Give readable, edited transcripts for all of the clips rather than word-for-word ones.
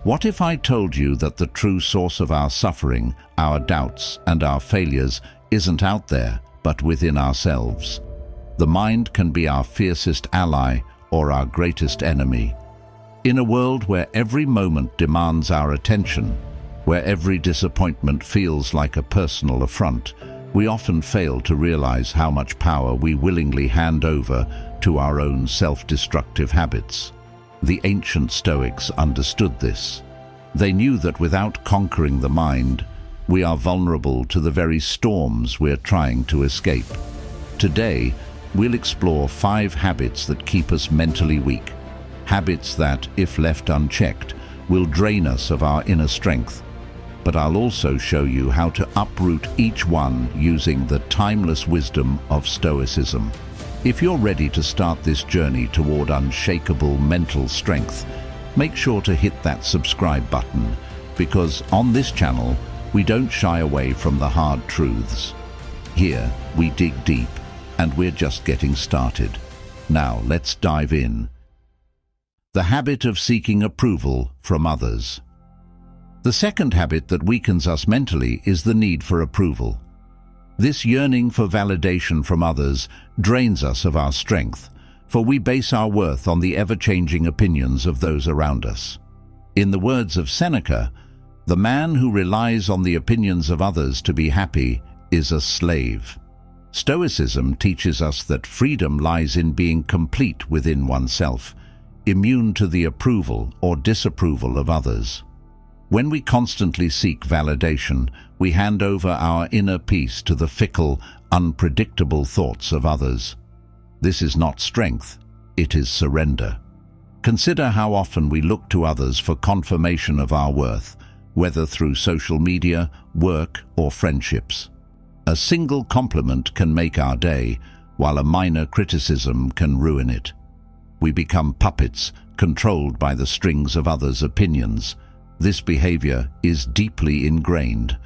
What if I told you that the true source of our suffering, our doubts, and our failures isn't out there, but within ourselves? The mind can be our fiercest ally or our greatest enemy. In a world where every moment demands our attention, where every disappointment feels like a personal affront, we often fail to realize how much power we willingly hand over to our own self-destructive habits. The ancient Stoics understood this. They knew that without conquering the mind, we are vulnerable to the very storms we're trying to escape. Today, we'll explore 5 habits that keep us mentally weak. Habits that, if left unchecked, will drain us of our inner strength. But I'll also show you how to uproot each one using the timeless wisdom of Stoicism. If you're ready to start this journey toward unshakable mental strength, make sure to hit that subscribe button, because on this channel, we don't shy away from the hard truths. Here, we dig deep, and we're just getting started. Now, let's dive in. The habit of seeking approval from others. The second habit that weakens us mentally is the need for approval. This yearning for validation from others drains us of our strength, for we base our worth on the ever-changing opinions of those around us. In the words of Seneca, the man who relies on the opinions of others to be happy is a slave. Stoicism teaches us that freedom lies in being complete within oneself, immune to the approval or disapproval of others. When we constantly seek validation, we hand over our inner peace to the fickle, unpredictable thoughts of others. This is not strength, it is surrender. Consider how often we look to others for confirmation of our worth, whether through social media, work, or friendships. A single compliment can make our day, while a minor criticism can ruin it. We become puppets, controlled by the strings of others' opinions. This behavior is deeply ingrained,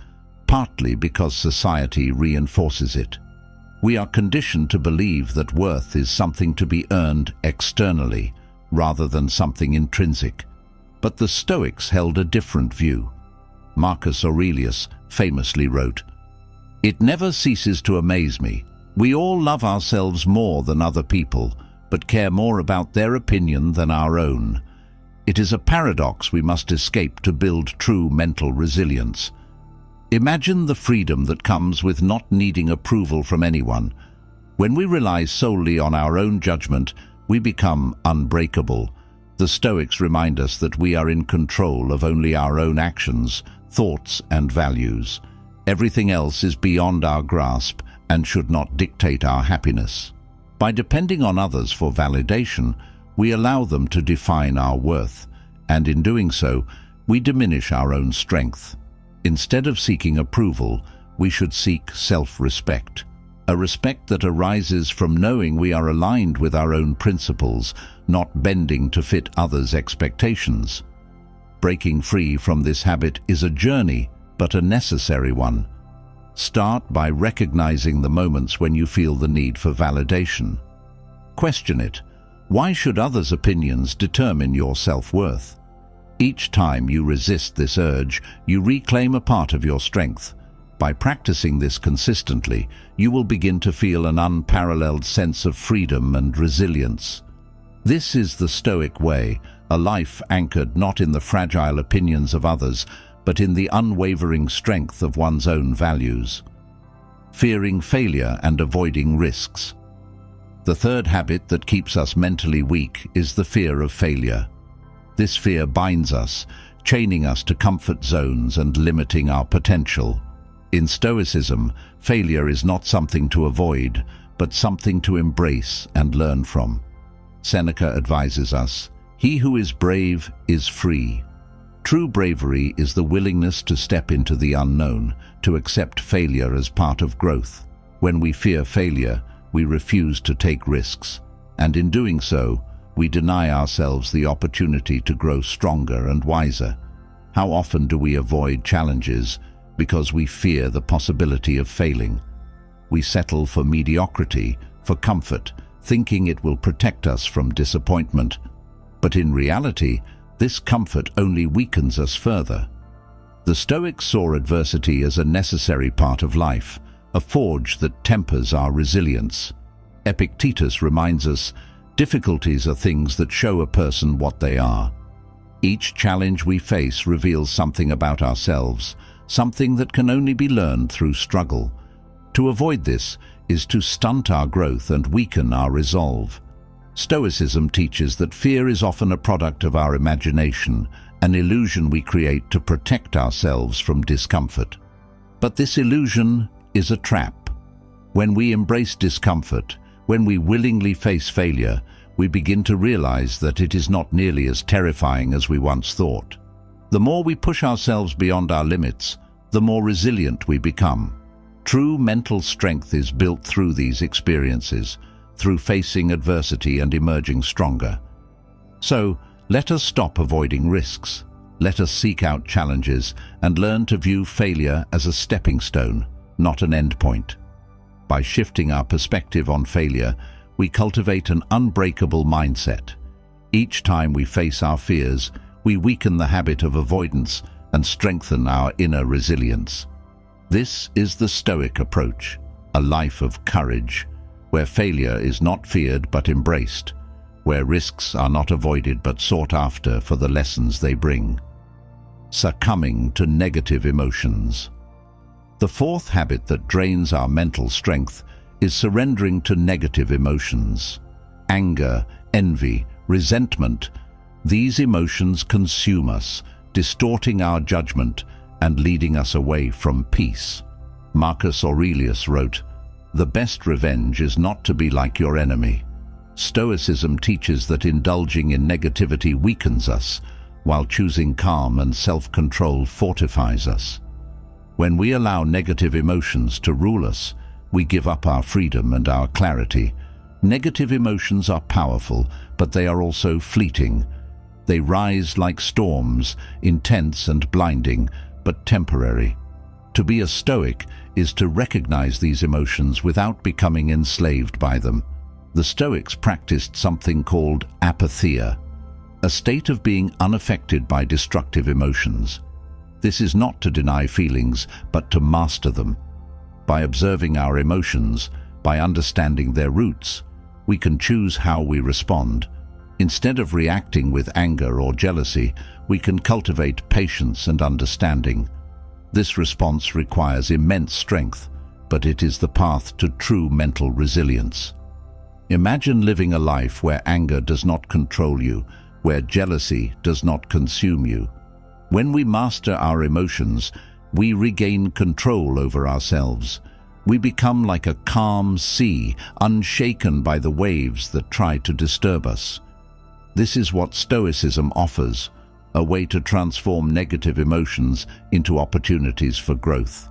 partly because society reinforces it. We are conditioned to believe that worth is something to be earned externally, rather than something intrinsic. But the Stoics held a different view. Marcus Aurelius famously wrote, "It never ceases to amaze me. We all love ourselves more than other people, but care more about their opinion than our own. It is a paradox we must escape to build true mental resilience." Imagine the freedom that comes with not needing approval from anyone. When we rely solely on our own judgment, we become unbreakable. The Stoics remind us that we are in control of only our own actions, thoughts, and values. Everything else is beyond our grasp and should not dictate our happiness. By depending on others for validation, we allow them to define our worth, and in doing so, we diminish our own strength. Instead of seeking approval, we should seek self-respect, a respect that arises from knowing we are aligned with our own principles, not bending to fit others' expectations. Breaking free from this habit is a journey, but a necessary one. Start by recognizing the moments when you feel the need for validation. Question it. Why should others' opinions determine your self-worth? Each time you resist this urge, you reclaim a part of your strength. By practicing this consistently, you will begin to feel an unparalleled sense of freedom and resilience. This is the Stoic way, a life anchored not in the fragile opinions of others, but in the unwavering strength of one's own values. Fearing failure and avoiding risks. The third habit that keeps us mentally weak is the fear of failure. This fear binds us, chaining us to comfort zones and limiting our potential. In Stoicism, failure is not something to avoid, but something to embrace and learn from. Seneca advises us, "He who is brave is free." True bravery is the willingness to step into the unknown, to accept failure as part of growth. When we fear failure, we refuse to take risks, and in doing so, we deny ourselves the opportunity to grow stronger and wiser. How often do we avoid challenges because we fear the possibility of failing? We settle for mediocrity, for comfort, thinking it will protect us from disappointment. But in reality, This comfort only weakens us further. The Stoics saw adversity as a necessary part of life, a forge that tempers our resilience. Epictetus reminds us, difficulties are things that show a person what they are. Each challenge we face reveals something about ourselves, something that can only be learned through struggle. To avoid this is to stunt our growth and weaken our resolve. Stoicism teaches that fear is often a product of our imagination, an illusion we create to protect ourselves from discomfort. But this illusion is a trap. When we embrace discomfort, when we willingly face failure, we begin to realize that it is not nearly as terrifying as we once thought. The more we push ourselves beyond our limits, the more resilient we become. True mental strength is built through these experiences, through facing adversity and emerging stronger. So, let us stop avoiding risks. Let us seek out challenges and learn to view failure as a stepping stone, not an endpoint. By shifting our perspective on failure, we cultivate an unbreakable mindset. Each time we face our fears, we weaken the habit of avoidance and strengthen our inner resilience. This is the Stoic approach, a life of courage, where failure is not feared but embraced, where risks are not avoided but sought after for the lessons they bring. Succumbing to negative emotions. The fourth habit that drains our mental strength is surrendering to negative emotions. Anger, envy, resentment. These emotions consume us, distorting our judgment and leading us away from peace. Marcus Aurelius wrote, "The best revenge is not to be like your enemy." Stoicism teaches that indulging in negativity weakens us, while choosing calm and self-control fortifies us. When we allow negative emotions to rule us, we give up our freedom and our clarity. Negative emotions are powerful, but they are also fleeting. They rise like storms, intense and blinding, but temporary. To be a Stoic is to recognize these emotions without becoming enslaved by them. The Stoics practiced something called apatheia, a state of being unaffected by destructive emotions. This is not to deny feelings, but to master them. By observing our emotions, by understanding their roots, we can choose how we respond. Instead of reacting with anger or jealousy, we can cultivate patience and understanding. This response requires immense strength, but it is the path to true mental resilience. Imagine living a life where anger does not control you, where jealousy does not consume you. When we master our emotions, we regain control over ourselves. We become like a calm sea, unshaken by the waves that try to disturb us. This is what Stoicism offers, a way to transform negative emotions into opportunities for growth.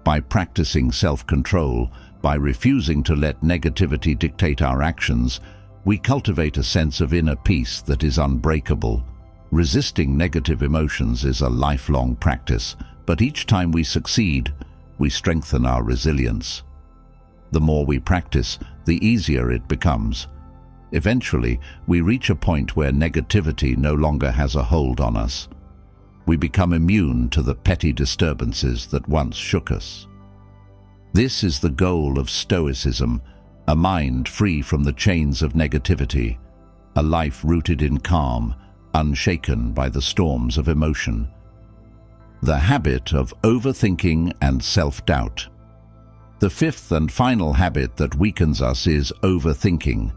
By practicing self-control, by refusing to let negativity dictate our actions, we cultivate a sense of inner peace that is unbreakable. Resisting negative emotions is a lifelong practice, but each time we succeed, we strengthen our resilience. The more we practice, the easier it becomes. Eventually, we reach a point where negativity no longer has a hold on us. We become immune to the petty disturbances that once shook us. This is the goal of Stoicism, a mind free from the chains of negativity, a life rooted in calm, unshaken by the storms of emotion. The habit of overthinking and self-doubt. The fifth and final habit that weakens us is overthinking.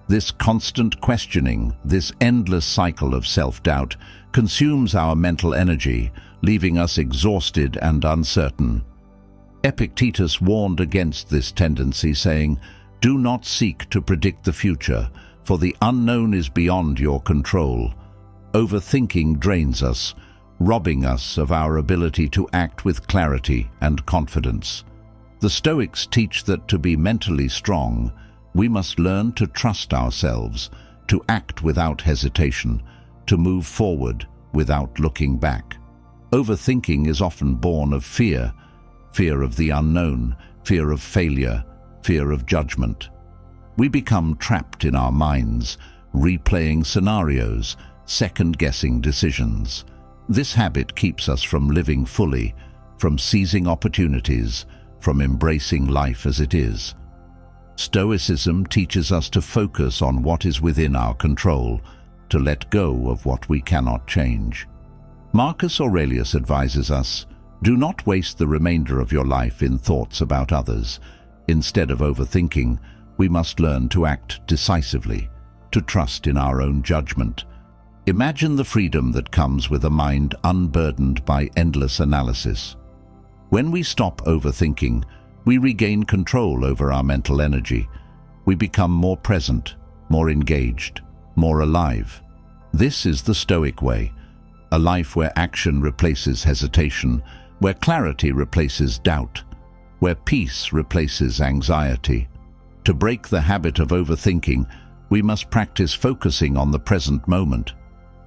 This constant questioning, this endless cycle of self-doubt, consumes our mental energy, leaving us exhausted and uncertain. Epictetus warned against this tendency, saying, "Do not seek to predict the future, for the unknown is beyond your control." Overthinking drains us, robbing us of our ability to act with clarity and confidence. The Stoics teach that to be mentally strong, we must learn to trust ourselves, to act without hesitation, to move forward without looking back. Overthinking is often born of fear, fear of the unknown, fear of failure, fear of judgment. We become trapped in our minds, replaying scenarios, second-guessing decisions. This habit keeps us from living fully, from seizing opportunities, from embracing life as it is. Stoicism teaches us to focus on what is within our control, to let go of what we cannot change. Marcus Aurelius advises us, do not waste the remainder of your life in thoughts about others. Instead of overthinking, we must learn to act decisively, to trust in our own judgment. Imagine the freedom that comes with a mind unburdened by endless analysis. When we stop overthinking, we regain control over our mental energy. We become more present, more engaged, more alive. This is the Stoic way, a life where action replaces hesitation, where clarity replaces doubt, where peace replaces anxiety. To break the habit of overthinking, we must practice focusing on the present moment.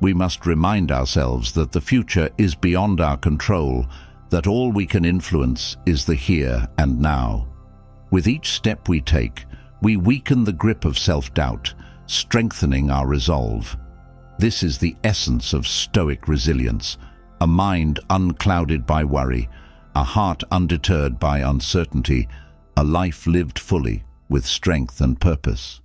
We must remind ourselves that the future is beyond our control, that all we can influence is the here and now. With each step we take, we weaken the grip of self-doubt, strengthening our resolve. This is the essence of Stoic resilience, a mind unclouded by worry, a heart undeterred by uncertainty, a life lived fully with strength and purpose.